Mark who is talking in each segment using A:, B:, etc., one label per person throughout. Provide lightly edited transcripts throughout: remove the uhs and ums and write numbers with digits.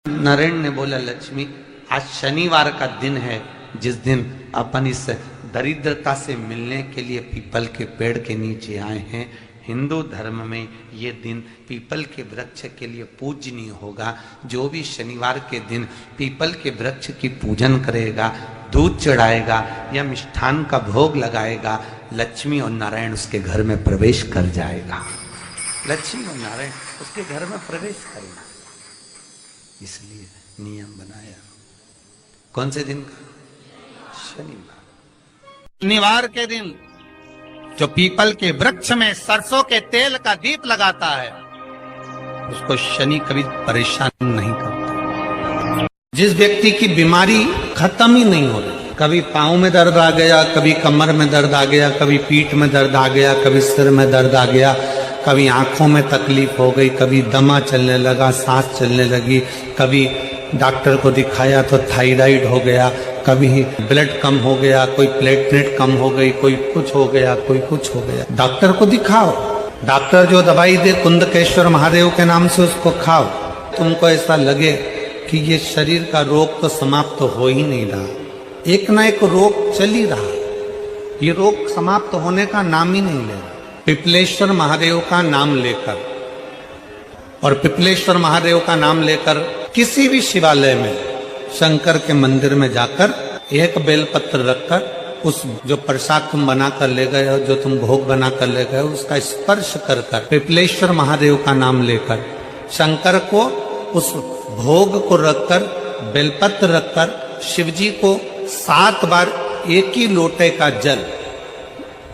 A: नारायण ने बोला, लक्ष्मी आज शनिवार का दिन है जिस दिन अपन इस दरिद्रता से मिलने के लिए पीपल के पेड़ के नीचे आए हैं। हिंदू धर्म में ये दिन पीपल के वृक्ष के लिए पूजनीय होगा। जो भी शनिवार के दिन पीपल के वृक्ष की पूजन करेगा, दूध चढ़ाएगा या मिष्ठान का भोग लगाएगा, लक्ष्मी और नारायण उसके घर में प्रवेश कर जाएगा। लक्ष्मी और नारायण उसके घर में प्रवेश करेगा, इसलिए नियम बनाया। कौन से दिन का? शनिवार। शनिवार के दिन जो पीपल के वृक्ष में सरसों के तेल का दीप लगाता है उसको शनि कभी परेशान नहीं करता। जिस व्यक्ति की बीमारी खत्म ही नहीं हो रही, कभी पांव में दर्द आ गया, कभी कमर में दर्द आ गया, कभी पीठ में दर्द आ गया, कभी सिर में दर्द आ गया, कभी आंखों में तकलीफ हो गई, कभी दमा चलने लगा, सांस चलने लगी, कभी डॉक्टर को दिखाया तो थायराइड हो गया, कभी ब्लड कम हो गया, कोई प्लेटलेट कम हो गई, कोई कुछ हो गया, कोई कुछ हो गया। डॉक्टर को दिखाओ, डॉक्टर जो दवाई दे कुंदकेश्वर महादेव के नाम से उसको खाओ। तुमको ऐसा लगे कि ये शरीर का रोग तो समाप्त हो ही नहीं रहा, एक ना एक रोग चल ही रहा, ये रोग समाप्त होने का नाम ही नहीं ले रहा। पिपलेश्वर महादेव का नाम लेकर और पिपलेश्वर महादेव का नाम लेकर किसी भी शिवालय में, शंकर के मंदिर में जाकर एक बेलपत्र रखकर उस जो प्रसाद तुम बना कर ले गए हो, जो तुम भोग बना कर ले गए हो, उसका स्पर्श कर कर पिपलेश्वर महादेव का नाम लेकर शंकर को उस भोग को रखकर, बेलपत्र रखकर शिवजी को 7 बार एक ही लोटे का जल,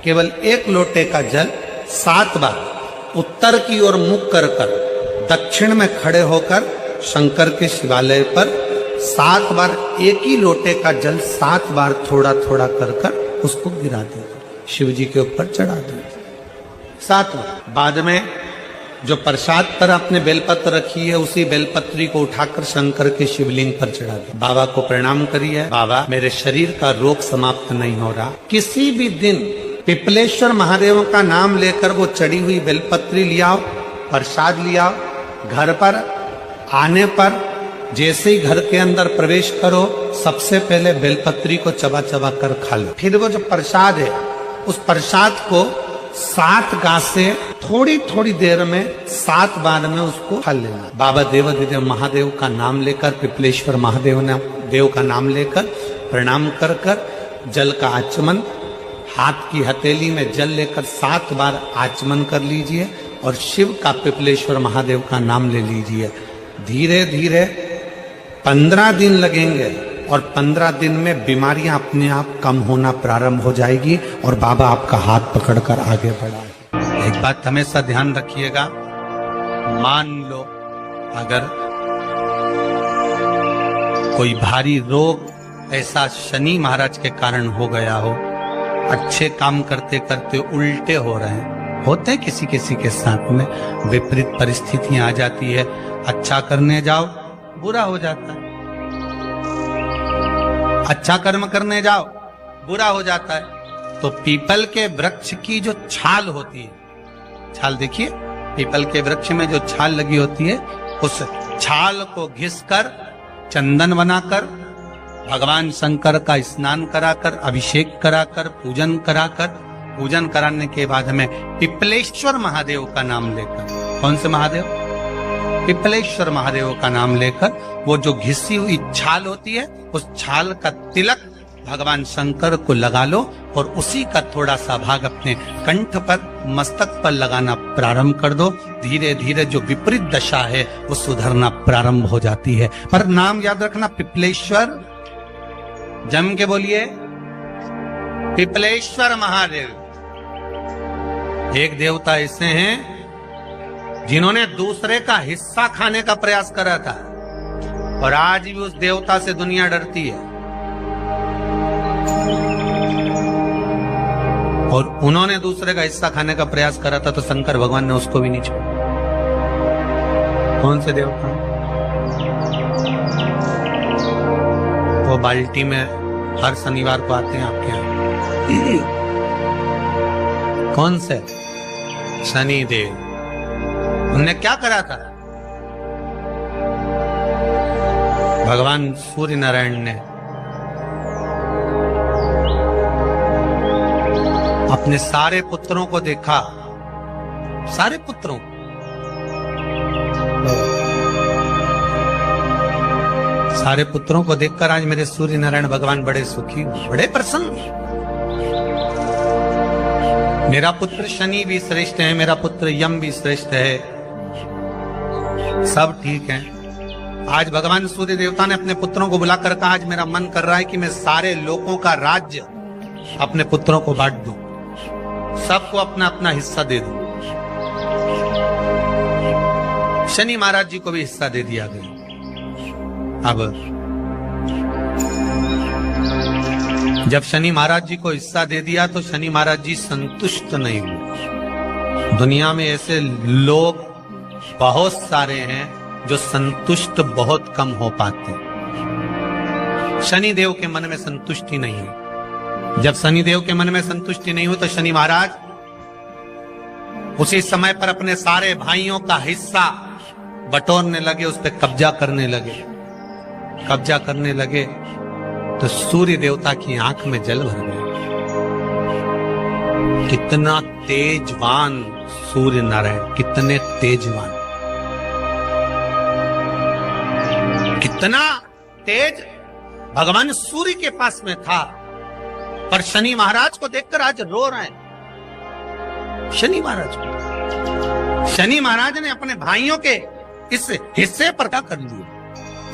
A: केवल एक लोटे का जल 7 बार उत्तर की ओर मुख कर कर दक्षिण में खड़े होकर शंकर के शिवालय पर 7 बार एक ही लोटे का जल 7 बार थोड़ा थोड़ा कर कर उसको गिरा दे, शिव जी के ऊपर चढ़ा दे 7 बार। बाद में जो प्रसाद पर आपने बेलपत्र रखी है उसी बेलपत्री को उठाकर शंकर के शिवलिंग पर चढ़ा दे। बाबा को प्रणाम करिए, बाबा मेरे शरीर का रोग समाप्त नहीं हो रहा। किसी भी दिन पिपलेश्वर महादेव का नाम लेकर वो चढ़ी हुई बेलपत्री लियाओ, प्रसाद लियाओ, घर पर आने पर जैसे ही घर के अंदर प्रवेश करो सबसे पहले बेलपत्री को चबा चबा कर खा लो। फिर वो जो प्रसाद है उस प्रसाद को 7 गांठ से थोड़ी थोड़ी देर में 7 बार में उसको खा लेना। बाबा देवाधिदेव महादेव का नाम लेकर, पिपलेश्वर महादेव देव का नाम लेकर प्रणाम कर कर जल का आचमन, हाथ की हथेली में जल लेकर 7 बार आचमन कर लीजिए और शिव का, पिपलेश्वर महादेव का नाम ले लीजिए। धीरे धीरे 15 दिन लगेंगे और 15 दिन में बीमारियां अपने आप कम होना प्रारंभ हो जाएगी और बाबा आपका हाथ पकड़कर आगे बढ़ाएंगे। एक बात हमेशा ध्यान रखिएगा, मान लो अगर कोई भारी रोग ऐसा शनि महाराज के कारण हो गया हो, अच्छे काम करते करते उल्टे हो रहे हैं, होते किसी किसी के साथ में विपरीत परिस्थितियां आ जाती है, अच्छा करने जाओ बुरा हो जाता है, अच्छा कर्म करने जाओ बुरा हो जाता है। तो पीपल के वृक्ष की जो छाल होती है, छाल देखिए, पीपल के वृक्ष में जो छाल लगी होती है उस छाल को घिसकर चंदन बनाकर भगवान शंकर का स्नान कराकर, अभिषेक कराकर, पूजन कराकर, पूजन कराने के बाद हमें पिपलेश्वर महादेव का नाम लेकर, कौन से महादेव? पिपलेश्वर महादेव का नाम लेकर वो जो घिसी हुई छाल होती है उस छाल का तिलक भगवान शंकर को लगा लो और उसी का थोड़ा सा भाग अपने कंठ पर, मस्तक पर लगाना प्रारंभ कर दो। धीरे धीरे जो विपरीत दशा है वो सुधरना प्रारंभ हो जाती है। पर नाम याद रखना, पिपलेश्वर, जम के बोलिए पिपलेश्वर महादेव। एक देवता ऐसे हैं जिन्होंने दूसरे का हिस्सा खाने का प्रयास करा था और आज भी उस देवता से दुनिया डरती है। और उन्होंने दूसरे का हिस्सा खाने का प्रयास करा था तो शंकर भगवान ने उसको भी नहीं छोड़ा। कौन से देवता? वो बाल्टी में हर शनिवार को आते हैं आपके यहाँ। कौन से? शनि देव। उनने क्या करा था? भगवान सूर्य नारायण ने अपने सारे पुत्रों को देखा, सारे पुत्रों, सारे पुत्रों को देखकर आज मेरे सूर्य नारायण भगवान बड़े सुखी, बड़े प्रसन्न। मेरा पुत्र शनि भी श्रेष्ठ है, मेरा पुत्र यम भी श्रेष्ठ है, सब ठीक है। आज भगवान सूर्य देवता ने अपने पुत्रों को बुलाकर कहा, आज मेरा मन कर रहा है कि मैं सारे लोगों का राज्य अपने पुत्रों को बांट दूं, सबको अपना अपना हिस्सा दे दूं। शनि महाराज जी को भी हिस्सा दे दिया गया। अब जब शनि महाराज जी को हिस्सा दे दिया तो शनि महाराज जी संतुष्ट नहीं हुए। दुनिया में ऐसे लोग बहुत सारे हैं जो संतुष्ट बहुत कम हो पाते। शनि देव के मन में संतुष्टि नहीं है। जब शनि देव के मन में संतुष्टि नहीं हुई तो शनि महाराज उसी समय पर अपने सारे भाइयों का हिस्सा बटोरने लगे, उस पर कब्जा करने लगे। कब्जा करने लगे तो सूर्य देवता की आंख में जल भर गया। कितना तेजवान सूर्य नारायण, कितने तेजवान, कितना तेज भगवान सूर्य के पास में था। पर शनि महाराज को देखकर आज रो रहे हैं। शनि महाराज को, शनि महाराज ने अपने भाइयों के इस हिस्से पर क्या कर लिया।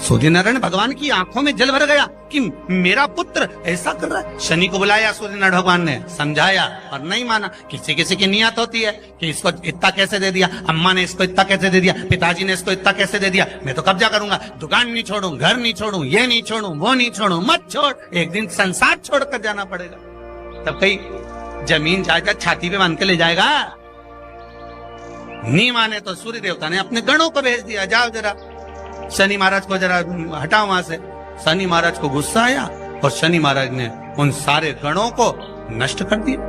A: सूर्य नारायण भगवान की आंखों में जल भर गया कि मेरा पुत्र ऐसा कर रहा है। शनि को बुलाया सूर्य नारायण भगवान ने, समझाया और नहीं माना। किसी किसी की नियत होती है कि इसको इतना कैसे दे दिया, अम्मा ने इसको इतना कैसे दे दिया, पिताजी ने इसको इतना कैसे दे दिया, मैं तो कब्जा करूंगा, दुकान नहीं छोड़ू, घर नहीं छोड़ू, ये नहीं छोड़ू, वो नहीं छोड़ू। मत छोड़, एक दिन संसार छोड़कर जाना पड़ेगा। तब कहीं जमीन जायदाद छाती पे बांध के ले जाएगा। नहीं माने तो सूर्य देवता ने अपने गणों को भेज दिया, जाओ जरा शनि महाराज को जरा हटाओ वहां से। शनि महाराज को गुस्सा आया और शनि महाराज ने उन सारे गणों को नष्ट कर दिया।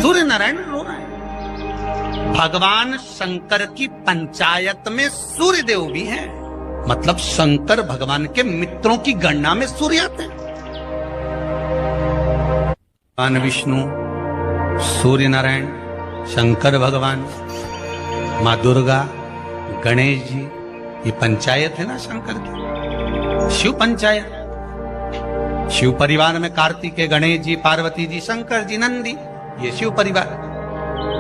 A: सूर्य नारायण रो रहा है। भगवान शंकर की पंचायत में सूर्य देव भी हैं, मतलब शंकर भगवान के मित्रों की गणना में सूर्य आते हैं। भगवान विष्णु, सूर्य नारायण, शंकर भगवान, माँ दुर्गा, गणेश जी, ये पंचायत है ना शंकर की, शिव पंचायत। शिव परिवार में कार्तिकेय, गणेश जी, पार्वती जी, शंकर जी, नंदी, ये शिव परिवार।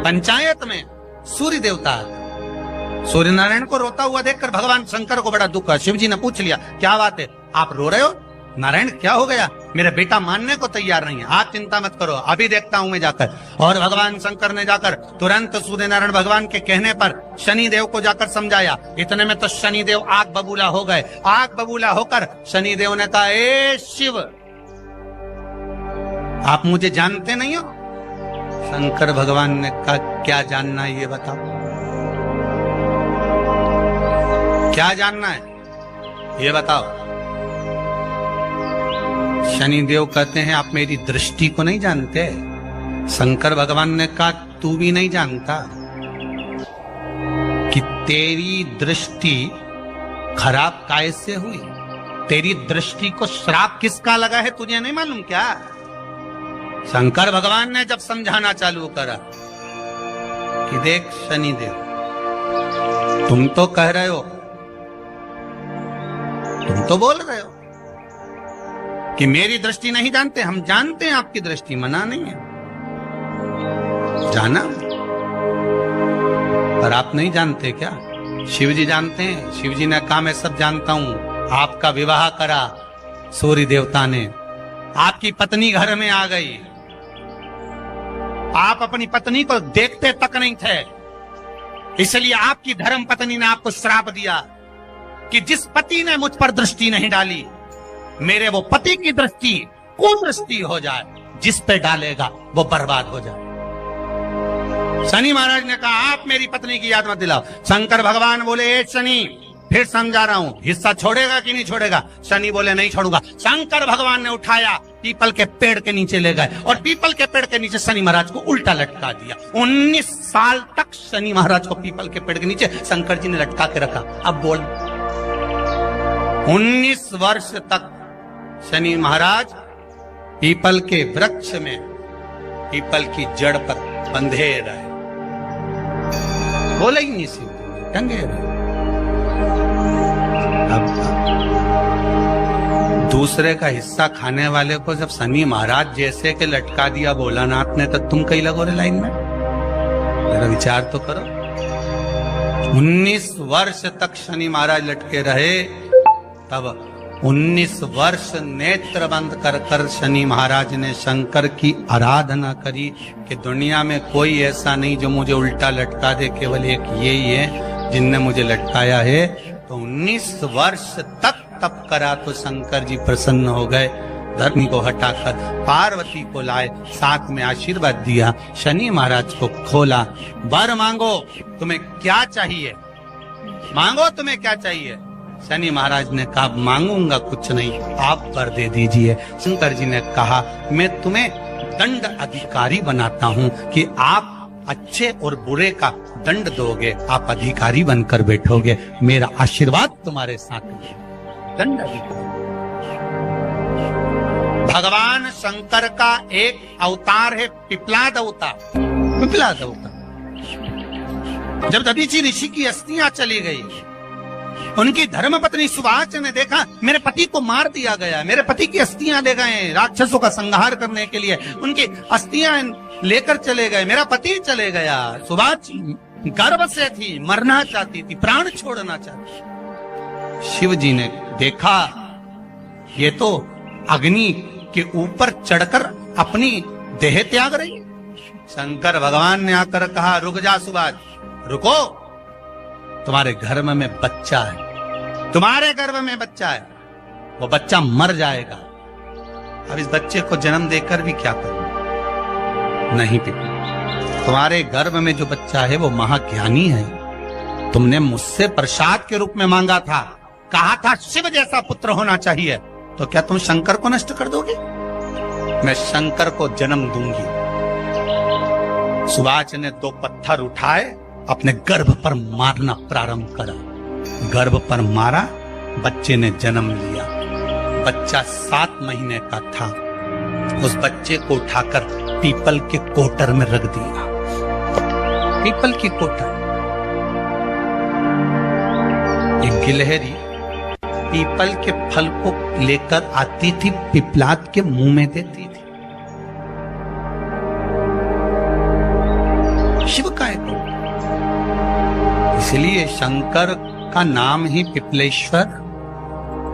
A: पंचायत में सूर्य देवता। सूर्य नारायण को रोता हुआ देखकर भगवान शंकर को बड़ा दुख हुआ। शिव जी ने पूछ लिया, क्या बात है, आप रो रहे हो? नारायण क्या हो गया? मेरा बेटा मानने को तैयार नहीं है। आप चिंता मत करो, अभी देखता हूं मैं जाकर। और भगवान शंकर ने जाकर तुरंत सूर्य नारायण भगवान के कहने पर शनि देव को जाकर समझाया। इतने में तो शनि देव आग बबूला हो गए। आग बबूला होकर शनि देव ने कहा, ए शिव, आप मुझे जानते नहीं हो? शंकर भगवान ने कहा, क्या जानना है ये बताओ, क्या जानना है ये बताओ। शनिदेव कहते हैं, आप मेरी दृष्टि को नहीं जानते। शंकर भगवान ने कहा, तू भी नहीं जानता कि तेरी दृष्टि खराब कैसे हुई। तेरी दृष्टि को श्राप किसका लगा है तुझे नहीं मालूम क्या? शंकर भगवान ने जब समझाना चालू करा कि देख शनिदेव, तुम तो कह रहे हो, तुम तो बोल रहे हो कि मेरी दृष्टि नहीं जानते। हम जानते हैं आपकी दृष्टि, मना नहीं है, जाना, पर आप नहीं जानते क्या? शिव जी जानते हैं। शिव जी ने कहा, मैं सब जानता हूं। आपका विवाह करा सूर्य देवता ने, आपकी पत्नी घर में आ गई, आप अपनी पत्नी को देखते तक नहीं थे, इसलिए आपकी धर्म पत्नी ने आपको श्राप दिया कि जिस पति ने मुझ पर दृष्टि नहीं डाली, मेरे वो पति की दृष्टि कुदृष्टि हो जाए, जिस पे डालेगा वो बर्बाद हो जाए। शनि महाराज ने कहा, आप मेरी पत्नी की याद मत दिलाओ। शंकर भगवान बोले, ए शनि, फिर समझा रहा हूं, हिस्सा छोड़ेगा कि नहीं छोड़ेगा? शनि बोले, नहीं छोड़ूंगा। शंकर भगवान ने उठाया, पीपल के पेड़ के नीचे ले गए और पीपल के पेड़ के नीचे शनि महाराज को उल्टा लटका दिया। 19 साल तक शनि महाराज को पीपल के पेड़ के नीचे शंकर जी ने लटका के रखा। अब बोल, 19 वर्ष तक शनि महाराज पीपल के वृक्ष में पीपल की जड़ पर बंधे रहे, बोले ही नहीं, सीधे टंगे रहे। अब दूसरे का हिस्सा खाने वाले को जब शनि महाराज जैसे के लटका दिया भोलानाथ ने, तो तुम कहीं लगो रे लाइन में? मेरा विचार तो करो। 19 वर्ष तक शनि महाराज लटके रहे, तब 19 वर्ष नेत्र बंद कर कर शनि महाराज ने शंकर की आराधना करी कि दुनिया में कोई ऐसा नहीं जो मुझे उल्टा लटका दे, केवल एक यही है जिनने मुझे लटकाया है। तो 19 वर्ष तक तप करा तो शंकर जी प्रसन्न हो गए, धर्म को हटाकर पार्वती को लाए, साथ में आशीर्वाद दिया, शनि महाराज को खोला। वर मांगो, तुम्हें क्या चाहिए, मांगो तुम्हें क्या चाहिए। शनि महाराज ने कहा मांगूंगा कुछ नहीं, आप वर दे दीजिए। शंकर जी ने कहा मैं तुम्हें दंड अधिकारी बनाता हूँ कि आप अच्छे और बुरे का दंड दोगे, आप अधिकारी बनकर बैठोगे, मेरा आशीर्वाद तुम्हारे साथ है। दंड अधिकारी। भगवान शंकर का एक अवतार है पिपलाद अवतार। पिपलाद अवतार। जब दधीचि ऋषि की अस्थियां चली गई, उनकी धर्मपत्नी सुभाष ने देखा मेरे पति को मार दिया गया, मेरे पति की अस्थियां ले गए राक्षसों का संहार करने के लिए, उनकी अस्थियां लेकर चले गए, मेरा पति चले गया। सुभाष गर्भ से थी, मरना चाहती थी, प्राण छोड़ना चाहती थी। शिव जी ने देखा ये तो अग्नि के ऊपर चढ़कर अपनी देह त्याग रही। शंकर भगवान ने आकर कहा रुक जा सुभाष, रुको, तुम्हारे गर्भ में बच्चा है, तुम्हारे गर्भ में बच्चा है, वो बच्चा मर जाएगा। अब इस बच्चे को जन्म देकर भी क्या करूं? नहीं पिता, तुम्हारे गर्भ में जो बच्चा है वो महाज्ञानी है, तुमने मुझसे प्रसाद के रूप में मांगा था, कहा था शिव जैसा पुत्र होना चाहिए, तो क्या तुम शंकर को नष्ट कर दोगे? मैं शंकर को जन्म दूंगी। सुभाष ने 2 पत्थर उठाए, अपने गर्भ पर मारना प्रारंभ करा, गर्भ पर मारा, बच्चे ने जन्म लिया। बच्चा 7 महीने का था। उस बच्चे को उठाकर पीपल के कोटर में रख दिया। पीपल की कोटर। एक गिलहरी पीपल के फल को लेकर आती थी, पिपलाद के मुंह में देती थी। शिव का एक, इसलिए शंकर का नाम ही पिपलेश्वर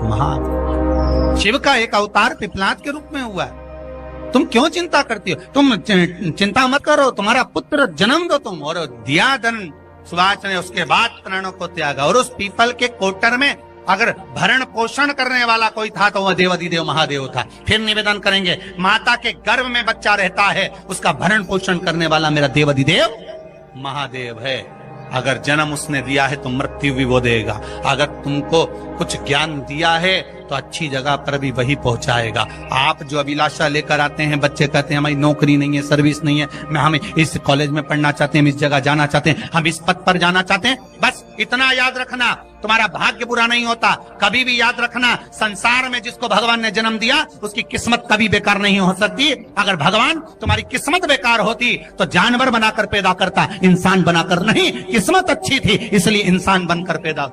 A: महादेव। शिव का एक अवतार पिपलाद के रूप में हुआ है। तुम क्यों चिंता करती हो? तुम चिंता मत करो, तुम्हारा पुत्र जन्म दो तुम। और दिया धन सुभाष ने, उसके बाद प्राणों को त्यागा। और उस पीपल के कोटर में अगर भरण पोषण करने वाला कोई था तो वह देवाधिदेव महादेव था। फिर निवेदन करेंगे, माता के गर्भ में बच्चा रहता है, उसका भरण पोषण करने वाला मेरा देवाधिदेव महादेव है। अगर जन्म उसने दिया है तो मृत्यु भी वो देगा। अगर तुमको कुछ ज्ञान दिया है तो अच्छी जगह पर भी वही पहुंचाएगा। आप जो अभिलाषा लेकर आते हैं, बच्चे कहते हैं हमारी नौकरी नहीं है, सर्विस नहीं है, हमें इस कॉलेज में पढ़ना चाहते हैं, हम इस जगह जाना चाहते हैं, हम इस पद पर जाना चाहते हैं, बस इतना याद रखना, तुम्हारा भाग्य बुरा नहीं होता। कभी भी याद रखना, संसार में जिसको भगवान ने जन्म दिया उसकी किस्मत कभी बेकार नहीं हो सकती। अगर भगवान तुम्हारी किस्मत बेकार होती तो जानवर बनाकर पैदा करता, इंसान बनाकर नहीं। किस्मत अच्छी थी इसलिए इंसान बनकर पैदा,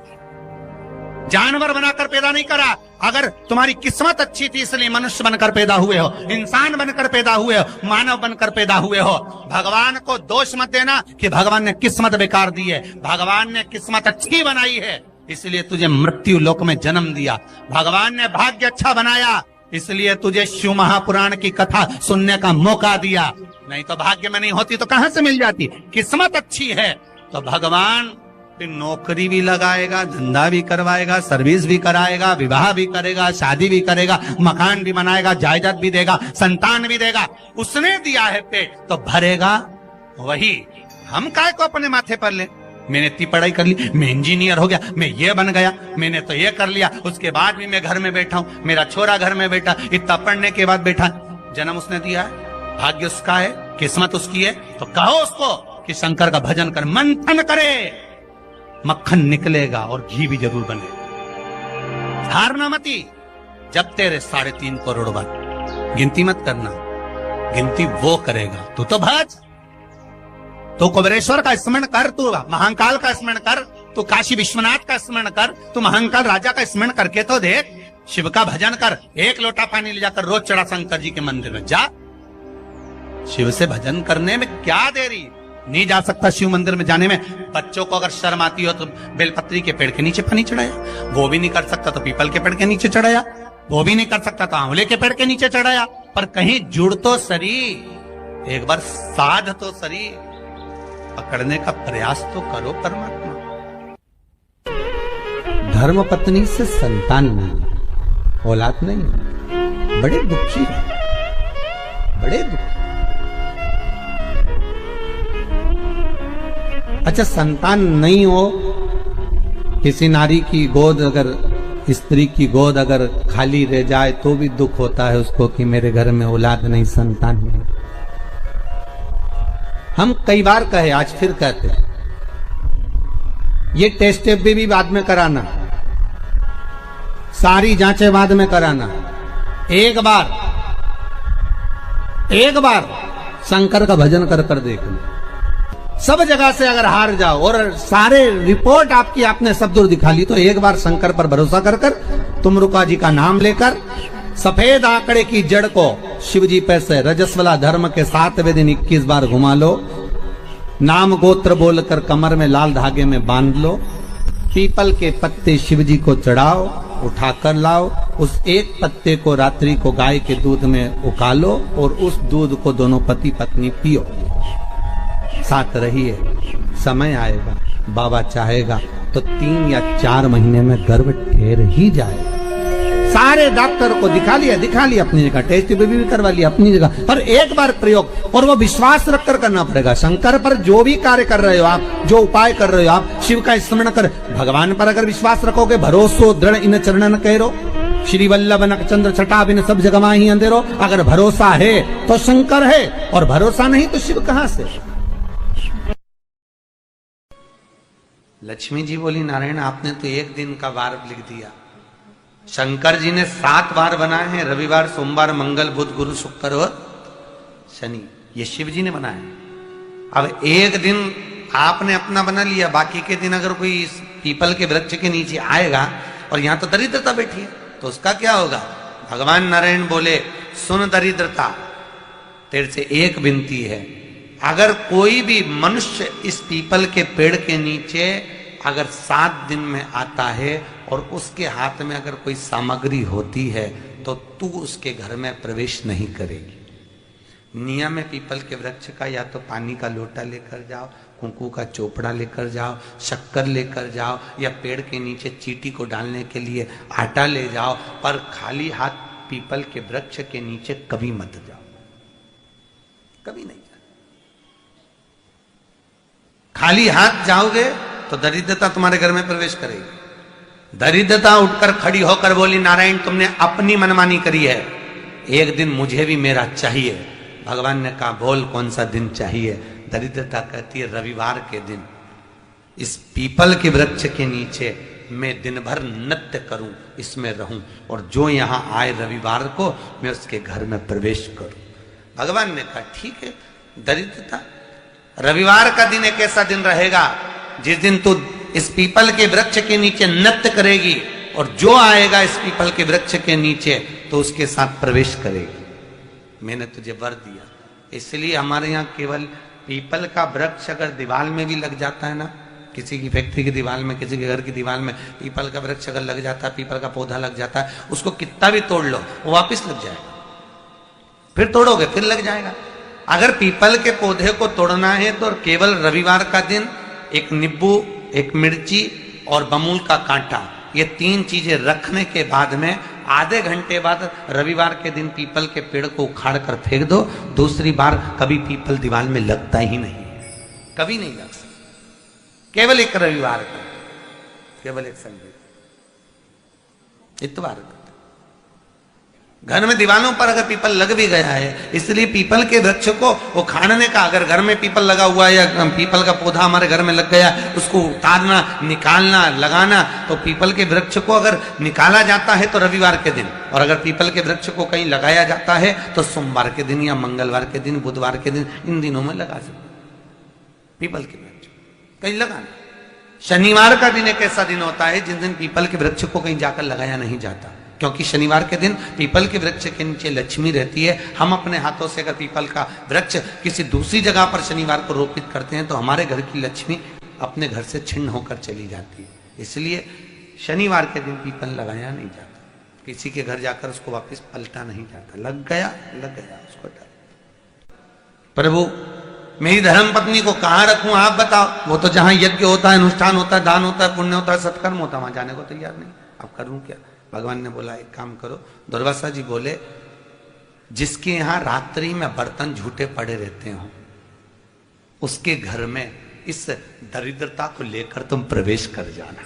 A: जानवर बनाकर पैदा नहीं करा। अगर तुम्हारी किस्मत अच्छी थी इसलिए मनुष्य बनकर पैदा हुए हो, इंसान बनकर पैदा हुए हो, मानव बनकर पैदा हुए हो। भगवान को दोष मत देना कि भगवान ने किस्मत बेकार दी है। भगवान ने किस्मत अच्छी बनाई है इसलिए तुझे मृत्यु लोक में जन्म दिया। भगवान ने भाग्य अच्छा बनाया इसलिए तुझे शिव महापुराण की कथा सुनने का मौका दिया। नहीं तो भाग्य में नहीं होती तो कहां से मिल जाती? किस्मत अच्छी है तो भगवान फिर नौकरी भी लगाएगा, धंधा भी करवाएगा, सर्विस भी कराएगा, विवाह भी करेगा, शादी भी करेगा, मकान भी बनाएगा, जायदाद भी देगा, संतान भी देगा। उसने दिया है पेट तो भरेगा वही। हम काय को अपने माथे पर ले? मैंने इतनी पढ़ाई कर ली, मैं इंजीनियर हो गया, मैं ये बन गया, मैंने तो ये कर लिया, उसके बाद भी मैं घर में बैठा हूं, मेरा छोरा घर में बैठा, इतना पढ़ने के बाद बैठा। जन्म उसने दिया है, भाग्य उसका है, किस्मत उसकी है, तो कहो उसको कि शंकर का भजन कर, मंथन करे, मक्खन निकलेगा और घी भी जरूर बनेगा। हारना मती। जब तेरे 3.5 करोड़ बार गिनती मत करना, गिनती वो करेगा। तू तो भज, तू कुबेरेश्वर का स्मरण कर, तू महाकाल का स्मरण कर, तू काशी विश्वनाथ का स्मरण कर, तू महाकाल राजा का स्मरण करके तो देख। शिव का भजन कर, 1 लोटा पानी ले जाकर रोज चढ़ा शंकर जी के मंदिर में जा। शिव से भजन करने में क्या देरी। नहीं जा सकता शिव मंदिर में जाने में, बच्चों को अगर शर्म आती हो तो बेलपत्री के पेड़ के नीचे पानी चढ़ाया, वो भी नहीं कर सकता तो पीपल के पेड़ के नीचे चढ़ाया, वो भी नहीं कर सकता तो आंवले के पेड़ के नीचे चढ़ाया। पर कहीं जुड़ तो सरी, एक बार साध तो सरी, पकड़ने का प्रयास तो करो परमात्मा। धर्म पत्नी से संतान नहीं, औलाद नहीं, बड़े दुखी है, बड़े दुखी। अच्छा, संतान नहीं हो, किसी नारी की गोद अगर, स्त्री की गोद अगर खाली रह जाए तो भी दुख होता है उसको कि मेरे घर में औलाद नहीं, संतान नहीं। हम कई बार कहे, आज फिर कहते हैं, ये टेस्ट भी बाद में कराना, सारी जांचें बाद में कराना। एक बार शंकर का भजन कर कर देखना। सब जगह से अगर हार जाओ और सारे रिपोर्ट आपकी आपने सब दूर दिखा ली, तो एक बार शंकर पर भरोसा कर कर तुमरुका जी का नाम लेकर सफेद आंकड़े की जड़ को शिवजी पे से रजस्वला धर्म के 7वें दिन 21 बार घुमा लो। नाम गोत्र बोलकर कमर में लाल धागे में बांध लो। पीपल के पत्ते शिवजी को चढ़ाओ, उठाकर लाओ। उस एक पत्ते को रात्रि को गाय के दूध में उकालो और उस दूध को दोनों पति पत्नी पियो। साथ रहिए, समय आएगा, बाबा चाहेगा तो 3 या 4 महीने में गर्भ ठहर ही जाएगा। सारे डॉक्टर को दिखा लिया अपनी जगह, टेस्ट भी करवा लिया अपनी जगह, पर एक बार प्रयोग, और वो विश्वास रखकर करना पड़ेगा। शंकर पर जो भी कार्य कर रहे हो आप, जो उपाय कर रहे हो आप, शिव का स्मरण कर, भगवान पर अगर विश्वास रखोगे, भरोसो दृढ़ इन चरणन कहो, श्री वल्लभ नक चंद्र छटा बिन सब जगमा ही अंधेरो। अगर भरोसा है तो शंकर है, और भरोसा नहीं तो शिव कहां से। लक्ष्मी जी बोली, नारायण आपने तो 1 दिन का वार लिख दिया। शंकर जी ने 7 वार बनाए हैं, रविवार, सोमवार, मंगल, बुध, गुरु, शुक्र और शनि, ये शिव जी ने बनाए। अब 1 दिन आपने अपना बना लिया, बाकी के दिन अगर कोई इस पीपल के वृक्ष के नीचे आएगा और यहां तो दरिद्रता बैठी है, तो उसका क्या होगा। भगवान नारायण बोले, सुन दरिद्रता, तेरे से एक विनती है, अगर कोई भी मनुष्य इस पीपल के पेड़ के नीचे अगर 7 दिन में आता है और उसके हाथ में अगर कोई सामग्री होती है, तो तू उसके घर में प्रवेश नहीं करेगी। नियम है पीपल के वृक्ष का, या तो पानी का लोटा लेकर जाओ, कुंकू का चोपड़ा लेकर जाओ, शक्कर लेकर जाओ, या पेड़ के नीचे चींटी को डालने के लिए आटा ले जाओ, पर खाली हाथ पीपल के वृक्ष के नीचे कभी मत जाओ, कभी नहीं। खाली हाथ जाओगे तो दरिद्रता तुम्हारे घर में प्रवेश करेगी। दरिद्रता उठकर खड़ी होकर बोली, नारायण तुमने अपनी मनमानी करी है, एक दिन मुझे भी मेरा चाहिए। भगवान ने कहा, बोल कौन सा दिन चाहिए। दरिद्रता कहती है, रविवार के दिन इस पीपल के वृक्ष के नीचे मैं दिन भर नृत्य करूं, इसमें रहूं, और जो यहां आए रविवार को मैं उसके घर में प्रवेश करूं। भगवान ने कहा, ठीक है। दरिद्रता, रविवार का दिन एक ऐसा दिन रहेगा जिस दिन तू इस पीपल के वृक्ष के नीचे नृत्य करेगी, और जो आएगा इस पीपल के वृक्ष के नीचे तो उसके साथ प्रवेश करेगी। मैंने तुझे वर दिया। इसलिए हमारे यहाँ केवल पीपल का वृक्ष अगर दीवार में भी लग जाता है ना, किसी की फैक्ट्री की दीवार में, किसी के घर की दीवार में पीपल का वृक्ष अगर लग जाता है, पीपल का पौधा लग जाता है, उसको कितना भी तोड़ लो वो वापिस लग जाएगा। फिर तोड़ोगे फिर लग जाएगा। अगर पीपल के पौधे को तोड़ना है तो केवल रविवार का दिन एक नींबू, एक मिर्ची और बमूल का कांटा, ये 3 चीजें रखने के बाद में आधे घंटे बाद रविवार के दिन पीपल के पेड़ को उखाड़ कर फेंक दो। दूसरी बार कभी पीपल दीवार में लगता ही नहीं, कभी नहीं लग सकता। केवल एक रविवार का, केवल एक संगीत, इतवार का। घर में दीवारों पर अगर पीपल लग भी गया है, इसलिए पीपल के वृक्ष को वो खानने का, अगर घर में पीपल लगा हुआ है या पीपल का पौधा हमारे घर में लग गया, उसको उतारना, निकालना, लगाना, तो पीपल के वृक्ष को अगर निकाला जाता है तो रविवार के दिन, और अगर पीपल के वृक्ष को कहीं लगाया जाता है तो सोमवार के दिन या मंगलवार के दिन, बुधवार के दिन, इन दिनों में लगा सकते पीपल के वृक्ष कहीं लगाना। शनिवार का दिन एक ऐसा दिन होता है जिस दिन पीपल के वृक्ष को कहीं जाकर लगाया नहीं जाता, क्योंकि शनिवार के दिन पीपल के वृक्ष के नीचे लक्ष्मी रहती है। हम अपने हाथों से अगर पीपल का वृक्ष किसी दूसरी जगह पर शनिवार को रोपित करते हैं तो हमारे घर की लक्ष्मी अपने घर से छिन्न होकर चली जाती है। इसलिए शनिवार के दिन पीपल लगाया नहीं जाता, किसी के घर जाकर उसको वापस पलटा नहीं जाता। लग गया उसको डाल। प्रभु मेरी धर्म पत्नी को कहां रखूं आप बताओ? वो तो जहां यज्ञ होता है, अनुष्ठान होता है, दान होता है, पुण्य होता है, सत्कर्म होता है, वहां जाने को तैयार नहीं। अब करूं क्या? भगवान ने बोला एक काम करो। दुर्वासा जी बोले जिसके यहां रात्रि में बर्तन झूठे पड़े रहते हो उसके घर में इस दरिद्रता को लेकर तुम प्रवेश कर जाना।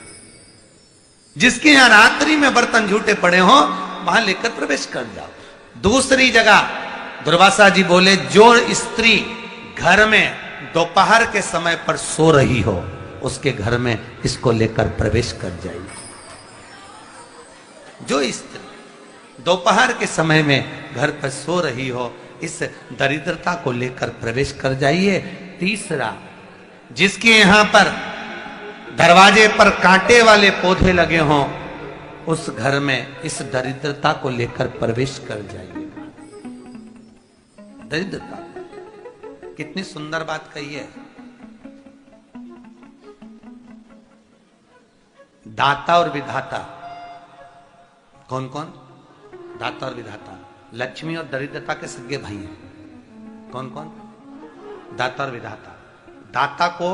A: जिसके यहां रात्रि में बर्तन झूठे पड़े हो वहां लेकर प्रवेश कर जाओ। दूसरी जगह दुर्वासा जी बोले जो स्त्री घर में दोपहर के समय पर सो रही हो उसके घर में इसको लेकर प्रवेश कर जाइए। जो स्त्री दोपहर के समय में घर पर सो रही हो इस दरिद्रता को लेकर प्रवेश कर जाइए। तीसरा, जिसके यहां पर दरवाजे पर कांटे वाले पौधे लगे हों उस घर में इस दरिद्रता को लेकर प्रवेश कर जाइए। दरिद्रता, कितनी सुंदर बात कही है। दाता और विधाता, कौन कौन? दाता और विधाता। लक्ष्मी और दरिद्रता के सगे भाई हैं। कौन कौन? दाता और विधाता। दाता को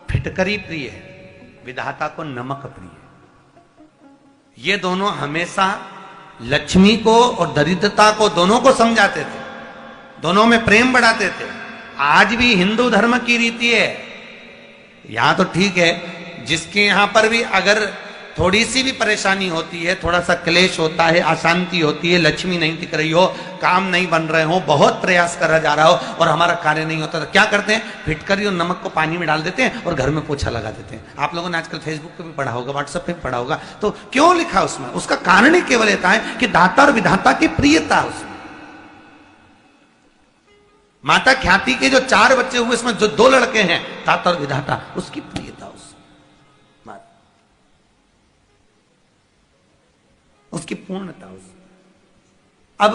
A: फिटकरी प्रिय है, विधाता को नमक प्रिय है। ये दोनों हमेशा लक्ष्मी को और दरिद्रता को दोनों को समझाते थे, दोनों में प्रेम बढ़ाते थे। आज भी हिंदू धर्म की रीति है। यहां तो ठीक है, जिसके यहां पर भी अगर थोड़ी सी भी परेशानी होती है, थोड़ा सा क्लेश होता है, अशांति होती है, लक्ष्मी नहीं टिक रही हो, काम नहीं बन रहे हो, बहुत प्रयास करा जा रहा हो और हमारा कार्य नहीं होता, तो क्या करते हैं? फिटकरी और नमक को पानी में डाल देते हैं और घर में पोछा लगा देते हैं। आप लोगों ने आजकल फेसबुक पे भी पढ़ा होगा, व्हाट्सएप पे भी पढ़ा होगा। तो क्यों लिखा उसमें? उसका कारण ही केवल ये है कि दाता और विधाता की प्रियता उसमें। माता ख्याति के जो 4 बच्चे हुए इसमें जो 2 लड़के हैं, दाता और विधाता, उसकी प्रियता उसकी पूर्णता उस। अब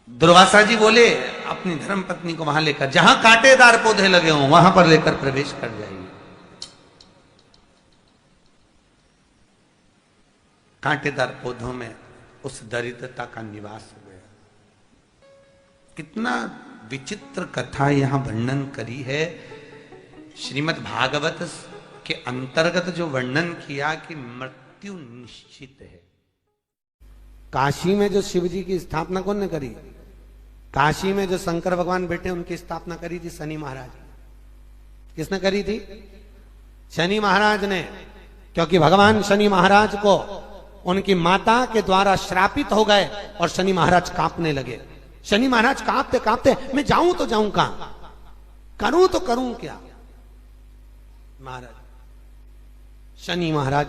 A: दुर्वासा जी बोले अपनी धर्म पत्नी को वहां लेकर, जहां कांटेदार पौधे लगे हों वहां पर लेकर प्रवेश कर जाइए। कांटेदार पौधों में उस दरिद्रता का निवास हो गया। कितना विचित्र कथा यहां वर्णन करी है। श्रीमद् भागवत के अंतर्गत जो वर्णन किया कि मृत्यु निश्चित है। काशी में जो शिव जी की स्थापना कौन ने करी? काशी में जो शंकर भगवान बैठे उनकी स्थापना करी थी शनि महाराज। किसने करी थी? शनि महाराज ने। क्योंकि भगवान शनि महाराज को उनकी माता के द्वारा श्रापित हो गए और शनि महाराज कांपने लगे। शनि महाराज कांपते कांपते, मैं जाऊं तो जाऊं कहां, करूं तो करूं क्या? महाराज शनि महाराज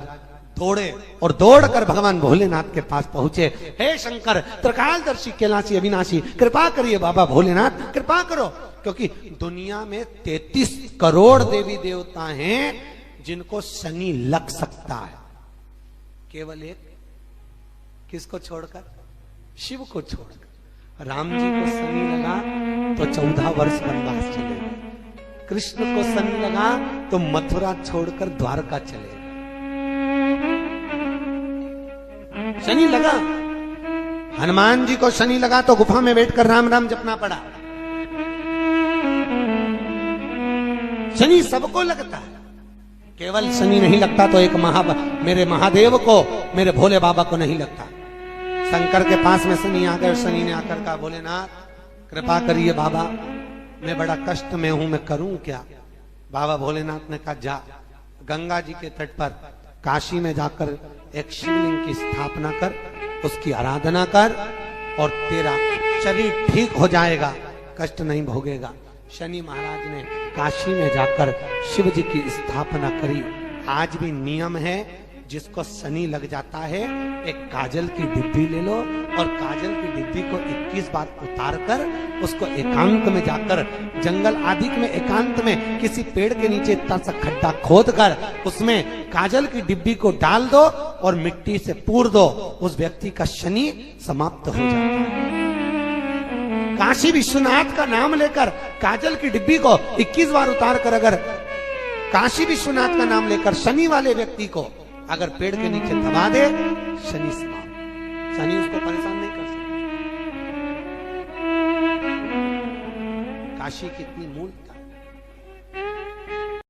A: दौड़े और दौड़कर भगवान भोलेनाथ के पास पहुंचे। हे शंकर, त्रिकालदर्शी, कैलाशी, अविनाशी, कृपा करिए बाबा भोलेनाथ, कृपा करो। क्योंकि दुनिया में 33 करोड़ देवी देवता हैं जिनको शनि लग सकता है, केवल एक किसको छोड़कर? शिव को छोड़कर। राम जी को शनि लगा तो 14 वर्ष वनवास चले गए। कृष्ण को शनि लगा तो मथुरा छोड़कर द्वारका चले गए। शनि लगा। हनुमान जी को शनि लगा तो गुफा में बैठकर राम राम जपना पड़ा। शनि सबको लगता है, केवल शनि नहीं लगता तो एक मेरे महादेव को, मेरे भोले बाबा को नहीं लगता। शंकर के पास में शनि आ गए। शनि ने आकर कहा, भोलेनाथ कृपा करिए बाबा, मैं बड़ा कष्ट में हूं, मैं करूं क्या? बाबा भोलेनाथ ने कहा, जा गंगा जी के तट पर काशी में जाकर एक शिवलिंग की स्थापना कर,
B: उसकी आराधना कर और तेरा शरीर ठीक हो जाएगा, कष्ट नहीं भोगेगा। शनि महाराज ने काशी में जाकर शिव जी की स्थापना करी। आज भी नियम है, जिसको शनि लग जाता है एक काजल की डिब्बी ले लो और काजल की डिब्बी को 21 बार उतार कर उसको एकांत में जाकर, जंगल आदि में एकांत में किसी पेड़ के नीचे इतना सा खड्डा खोद कर उसमें काजल की डिब्बी को डाल दो और मिट्टी से पूर दो, उस व्यक्ति का शनि समाप्त हो जाता है। काशी विश्वनाथ का नाम लेकर काजल की डिब्बी को 21 बार उतार कर अगर काशी विश्वनाथ का नाम लेकर शनि वाले व्यक्ति को अगर पेड़ के नीचे दबा दे, शनि समाप्त, शनि उसको परेशान नहीं कर सकता। काशी की इतनी मूलता